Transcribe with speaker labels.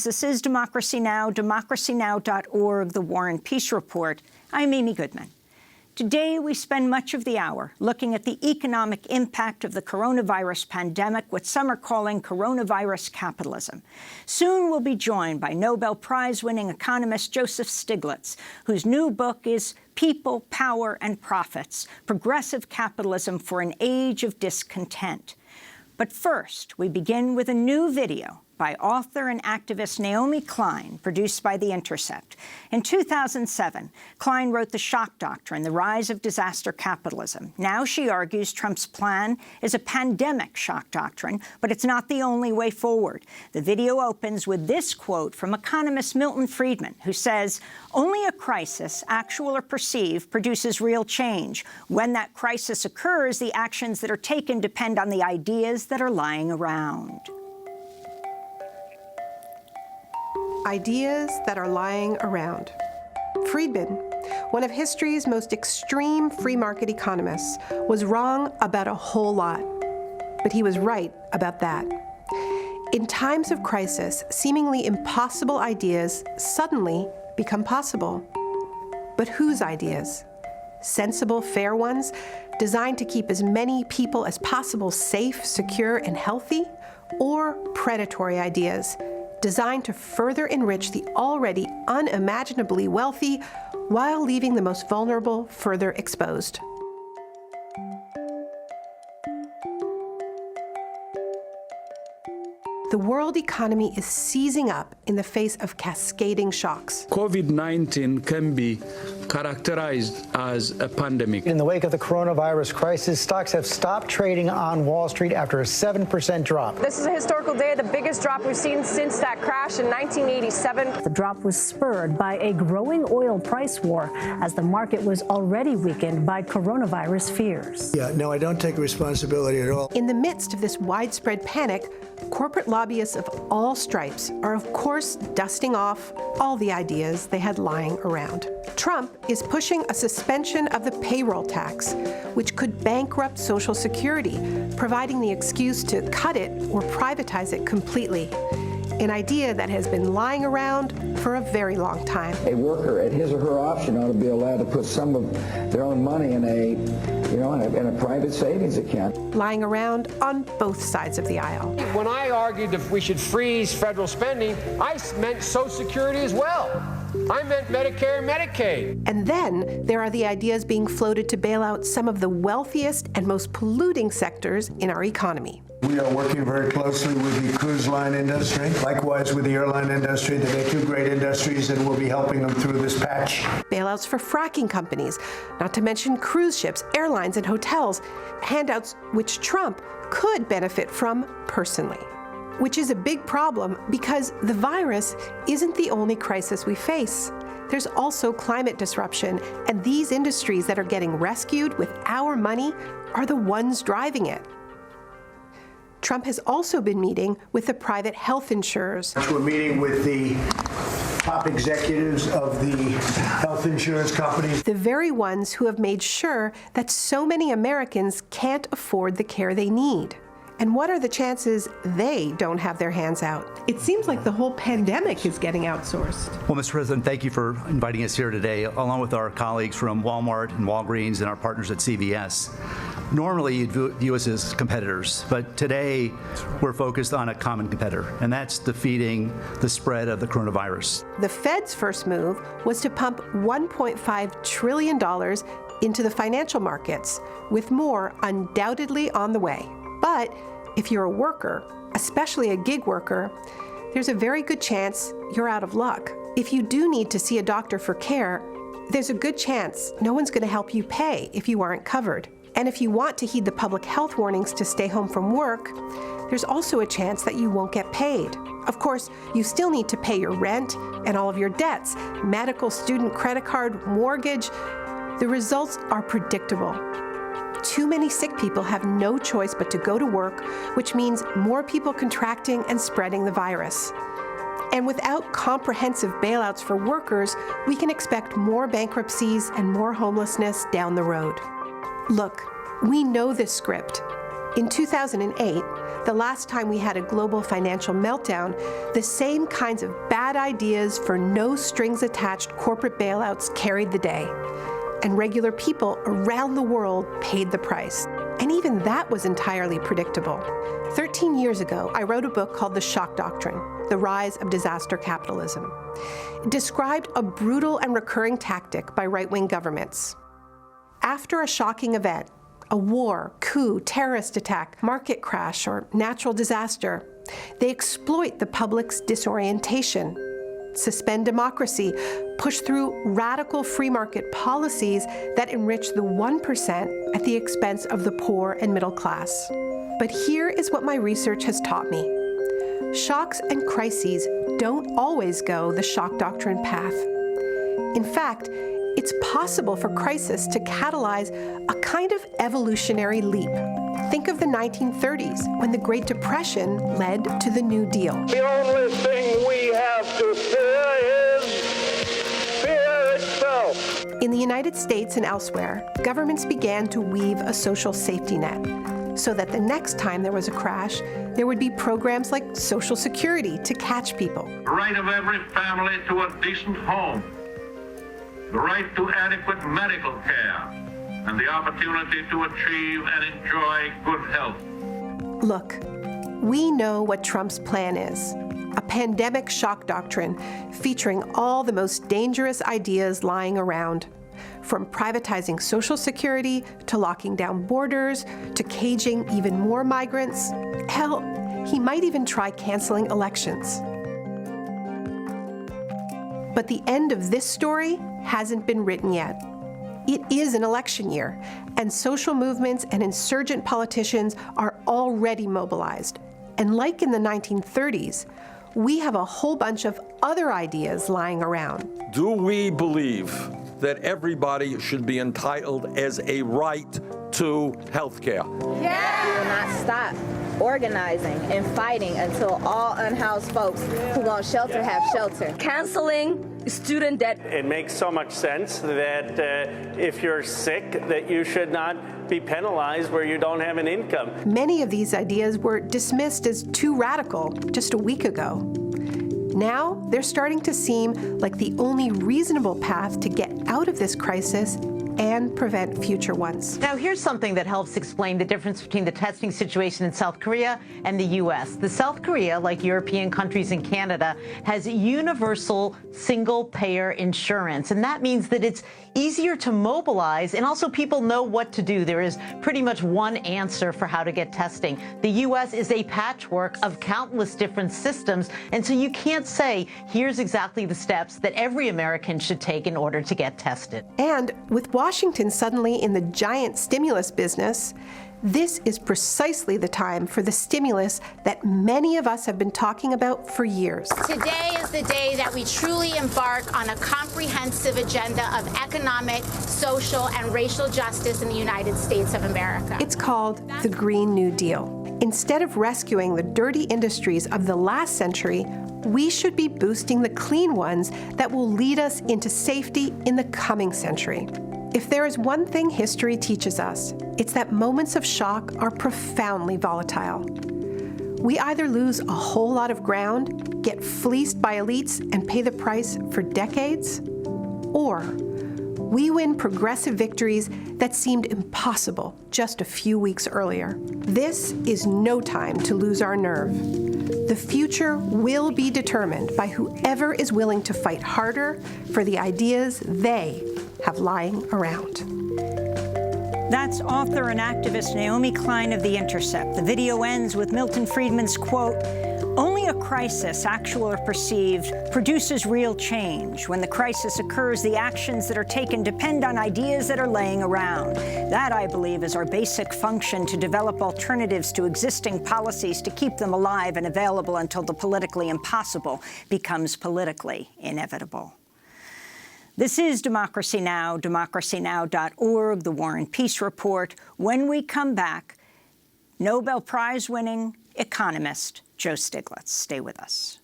Speaker 1: This is Democracy Now!, democracynow.org, The War and Peace Report. I'm Amy Goodman. Today, we spend much of the hour looking at the economic impact of the coronavirus pandemic, what some are calling coronavirus capitalism. Soon, we'll be joined by Nobel Prize-winning economist Joseph Stiglitz, whose new book is People, Power, and Profits: Progressive Capitalism for an Age of Discontent. But first, we begin with a new video by author and activist Naomi Klein, produced by The Intercept. In 2007, Klein wrote The Shock Doctrine, The Rise of Disaster Capitalism. Now she argues Trump's plan is a pandemic shock doctrine, but it's not the only way forward. The video opens with this quote from economist Milton Friedman, who says, "Only a crisis, actual or perceived, produces real change. When that crisis occurs, the actions that are taken depend on the ideas that are lying around."
Speaker 2: Ideas that are lying around. Friedman, one of history's most extreme free market economists, was wrong about a whole lot, but he was right about that. In times of crisis, seemingly impossible ideas suddenly become possible. But whose ideas? Sensible, fair ones, designed to keep as many people as possible safe, secure, and healthy? Or predatory ideas, designed to further enrich the already unimaginably wealthy while leaving the most vulnerable further exposed? The world economy is seizing up in the face of cascading shocks.
Speaker 3: COVID-19 can be characterized as a pandemic.
Speaker 4: In the wake of the coronavirus crisis, stocks have stopped trading on Wall Street after a 7% drop.
Speaker 5: This is a historical day, the biggest drop we've seen since that crash in 1987.
Speaker 6: The drop was spurred by a growing oil price war as the market was already weakened by coronavirus fears.
Speaker 7: Yeah, no, I don't take responsibility at all.
Speaker 2: In the midst of this widespread panic, corporate lobbyists of all stripes are, of course, dusting off all the ideas they had lying around. Trump is pushing a suspension of the payroll tax, which could bankrupt Social Security, providing the excuse to cut it or privatize it completely. An idea that has been lying around for a very long time.
Speaker 8: A worker at his or her option ought to be allowed to put some of their own money in a private savings account.
Speaker 2: Lying around on both sides of the aisle.
Speaker 9: When I argued that we should freeze federal spending, I meant Social Security as well. I meant Medicare and Medicaid.
Speaker 2: And then there are the ideas being floated to bail out some of the wealthiest and most polluting sectors in our economy.
Speaker 7: We are working very closely with the cruise line industry, likewise with the airline industry. They're two great industries, and we'll be helping them through this patch.
Speaker 2: Bailouts for fracking companies, not to mention cruise ships, airlines, and hotels, handouts which Trump could benefit from personally. Which is a big problem because the virus isn't the only crisis we face. There's also climate disruption, and these industries that are getting rescued with our money are the ones driving it. Trump has also been meeting with the private health insurers.
Speaker 7: We're meeting with the top executives of the health insurance companies.
Speaker 2: The very ones who have made sure that so many Americans can't afford the care they need. And what are the chances they don't have their hands out? It seems like the whole pandemic is getting outsourced.
Speaker 10: Well, Mr. President, thank you for inviting us here today, along with our colleagues from Walmart and Walgreens and our partners at CVS. Normally, you'd view us as competitors, but today we're focused on a common competitor, and that's defeating the spread of the coronavirus.
Speaker 2: The Fed's first move was to pump $1.5 trillion into the financial markets, with more undoubtedly on the way. But if you're a worker, especially a gig worker, there's a very good chance you're out of luck. If you do need to see a doctor for care, there's a good chance no one's going to help you pay if you aren't covered. And if you want to heed the public health warnings to stay home from work, there's also a chance that you won't get paid. Of course, you still need to pay your rent and all of your debts, medical, student credit card, mortgage. The results are predictable. Too many sick people have no choice but to go to work, which means more people contracting and spreading the virus. And without comprehensive bailouts for workers, we can expect more bankruptcies and more homelessness down the road. Look, we know this script. In 2008, The last time we had a global financial meltdown, the same kinds of bad ideas for no-strings-attached corporate bailouts carried the day. And regular people around the world paid the price. And even that was entirely predictable. 13 years ago, I wrote a book called The Shock Doctrine, The Rise of Disaster Capitalism. It described a brutal and recurring tactic by right-wing governments. After a shocking event, a war, coup, terrorist attack, market crash, or natural disaster, they exploit the public's disorientation, suspend democracy, push through radical free market policies that enrich the 1% at the expense of the poor and middle class. But here is what my research has taught me. Shocks and crises don't always go the shock doctrine path. In fact, it's possible for crisis to catalyze a kind of evolutionary leap. Think of the 1930s, when the Great Depression led to the New Deal.
Speaker 11: The only thing we have to fear is fear itself.
Speaker 2: In the United States and elsewhere, governments began to weave a social safety net, so that the next time there was a crash, there would be programs like Social Security to catch people.
Speaker 11: The right of every family to a decent home, the right to adequate medical care, and the opportunity to achieve and enjoy good health.
Speaker 2: Look, we know what Trump's plan is. A pandemic shock doctrine featuring all the most dangerous ideas lying around. From privatizing Social Security, to locking down borders, to caging even more migrants. Hell, he might even try canceling elections. But the end of this story hasn't been written yet. It is an election year, and social movements and insurgent politicians are already mobilized. And like in the 1930s, we have a whole bunch of other ideas lying around.
Speaker 12: Do we believe that everybody should be entitled as a right to health care?
Speaker 13: Yeah! We will not stop organizing and fighting until all unhoused folks who want shelter have shelter.
Speaker 14: Canceling student debt.
Speaker 15: It makes so much sense that if you're sick, that you should not be penalized where you don't have an income.
Speaker 2: Many of these ideas were dismissed as too radical just a week ago. Now, they're starting to seem like the only reasonable path to get out of this crisis and prevent future ones.
Speaker 16: Now, here's something that helps explain the difference between the testing situation in South Korea and the U.S. The South Korea, like European countries and Canada, has universal single-payer insurance, and that means that it's easier to mobilize, and also people know what to do. There is pretty much one answer for how to get testing. The U.S. is a patchwork of countless different systems, and so you can't say, here's exactly the steps that every American should take in order to get tested.
Speaker 2: And with Washington suddenly in the giant stimulus business, this is precisely the time for the stimulus that many of us have been talking about for years.
Speaker 17: Today is the day that we truly embark on a comprehensive agenda of economic, social, and racial justice in the United States of America.
Speaker 2: It's called the Green New Deal. Instead of rescuing the dirty industries of the last century, we should be boosting the clean ones that will lead us into safety in the coming century. If there is one thing history teaches us, it's that moments of shock are profoundly volatile. We either lose a whole lot of ground, get fleeced by elites, and pay the price for decades, or we win progressive victories that seemed impossible just a few weeks earlier. This is no time to lose our nerve. The future will be determined by whoever is willing to fight harder for the ideas they have lying around.
Speaker 1: That's author and activist Naomi Klein of The Intercept. The video ends with Milton Friedman's quote, "Only a crisis, actual or perceived, produces real change. When the crisis occurs, the actions that are taken depend on ideas that are laying around. That, I believe, is our basic function, to develop alternatives to existing policies, to keep them alive and available until the politically impossible becomes politically inevitable." This is Democracy Now!, democracynow.org, The War and Peace Report. When we come back, Nobel Prize-winning economist Joe Stiglitz. Stay with us.